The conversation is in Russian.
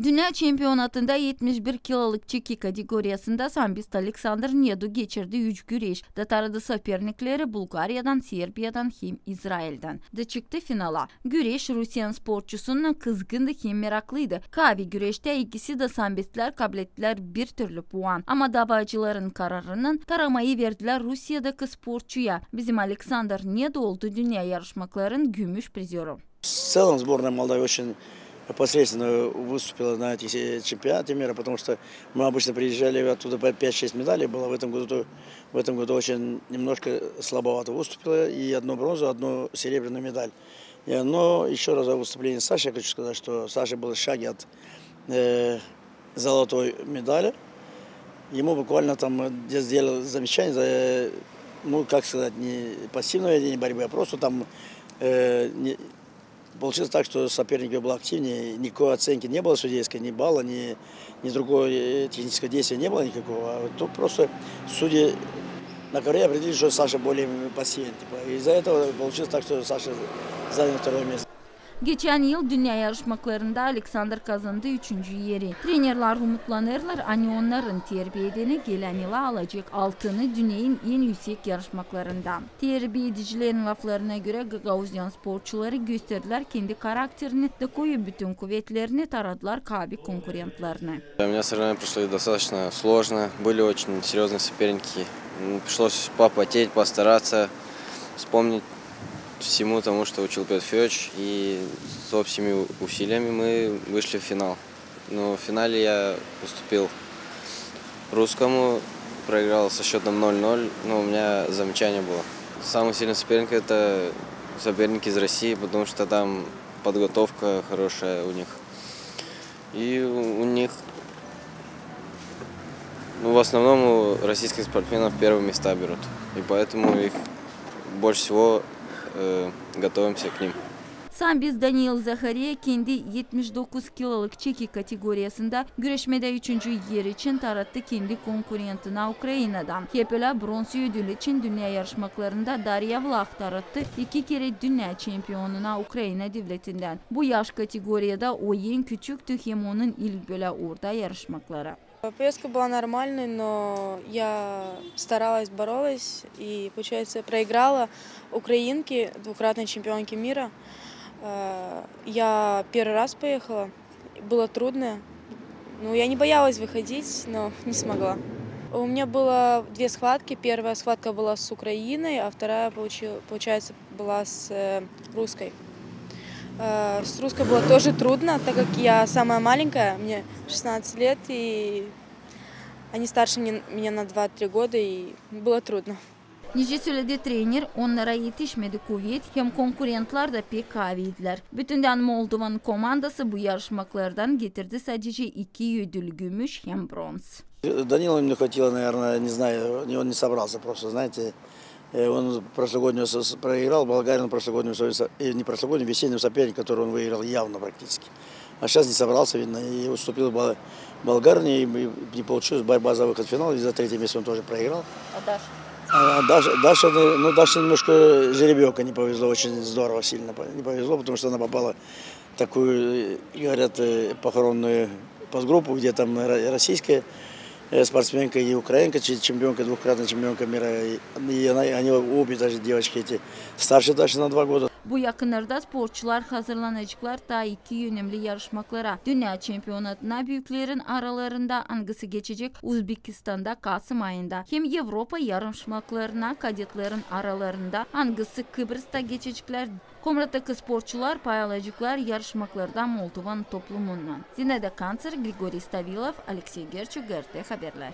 Dünya çempionatında 71 kiloluk çeki kategorisinde sambist Alexander Nedu geçirdi 3 güreş. Datarıdı соперникleri Bulgarya'dan, Serbiyadan hem İsrail'den. Da çıktı finala. Güreş Rusiyan sporcusunun kızgındı hem meraklıydı. Kavi güreşte ikisi de sambistler kabul ettiler bir türlü puan. Ama davacıların kararının taramayı verdiler Rusya'daki sporcuya. Bizim Alexander Nedu oldu dünya yarışmaların gümüş prizörü. В целом сборная Молдавии очень посредственно выступила на этих чемпионате мира, потому что мы обычно приезжали, оттуда по 5-6 медалей было. В этом году очень немножко слабовато выступила. И одну бронзу, одну серебряную медаль. Но еще раз о выступлении Саши я хочу сказать, что Саша был в шаге от золотой медали. Ему буквально там сделал замечание, ну как сказать, не пассивное ведение борьбы, а просто там получилось так, что соперник был активнее, никакой оценки не было судейской, ни балла, ни другого технического действия не было никакого. А тут просто судьи на ковре определили, что Саша более пассивен. Из-за этого получилось так, что Саша занял второе место. Geçen yıl dünya yarışmalarında Alexander kazandı 3. yeri. Trenerler umutlanırlar, hani onların terbiye edeni gelen yıla alacak altını dünyanın en yüksek yarışmalarından. Terbiye edicilerin laflarına göre Gagauzyan sporcuları gösterdiler kendi karakterini de koyu bütün kuvvetlerini taradılar kabi konkurentlarını. У меня соревнования прошли достаточно сложно, были очень серьезные соперники. Пришлось попотеть, постараться, вспомнить всему тому, что учил Петр Федорович, и с общими усилиями мы вышли в финал. Но в финале я уступил русскому, проиграл со счетом 0-0, но у меня замечание было. Самый сильный соперник – это соперники из России, потому что там подготовка хорошая у них. И у них, в основном у российских спортсменов первые места берут, и поэтому их больше всего готовимся к ним. Sambist Daniil Zakhariya kendi 79 kiloluk çeki kategorisinde güreşmede 3. yer için tarattı kendi konkurentine Ukrayna'dan. Hepela bronz ödülü için dünya yarışmalarında Darya Vlach tarattı. 2 kere dünya şampiyonuna Ukrayna devletinden. Bu yaş kategoriyada o en küçüktü hem onun ilk böyle orada yarışmalara. Поездка была нормальной, но я старалась, боролась и, получается, проиграла украинке, двукратной чемпионке мира. Я первый раз поехала, было трудно. Ну, я не боялась выходить, но не смогла. У меня было 2 схватки. Первая схватка была с Украиной, а вторая, получается, была с русской. С русской было тоже трудно, так как я самая маленькая, мне 16 лет, и они старше меня на 2-3 года, и было трудно. Nice söyledi trener, onlara yetişmedi kuvvet, hem konkurentler de pek kaviydiler. Bütünden Moldova'nın komandası bu yarışmalardan getirdi sadece 2 ödül gümüş hem bronz. Данилу не хватило, наверное, не знаю, он не собрался просто, знаете. Он прошлогоднюю проиграл, болгарин прошлогоднюю, не прошлогоднюю, весеннюю соперник, который он выиграл явно практически. А сейчас не собрался, видно, и уступил болгарне, и не получилась борьба за выход в финал, и за 3-е место он тоже проиграл. А Даша немножко жеребьевка не повезло, очень здорово, сильно не повезло, потому что она попала в такую, говорят, похоронную подгруппу, где там российская спортсменка и украинка, чемпионка, двукратная чемпионка мира. И они обе даже девочки эти старше Даши на 2 года. Bu yakınlarda sporcular hazırlanacaklar daha 2 önemli yarışmalara. Dünya çempionatına büyüklerin aralarında hangisi geçecek Uzbekistan'da Kasım ayında. Hem Avrupa yarışmalarına kadetlerin aralarında hangisi Kıbrıs'ta geçecekler. Komrat'taki sporcular pay alacaklar yarışmalardan Moldovan toplumundan. Zineda Kanser, Grigoriy Stavilov, Alexey Gerchuk, GRT Haberler.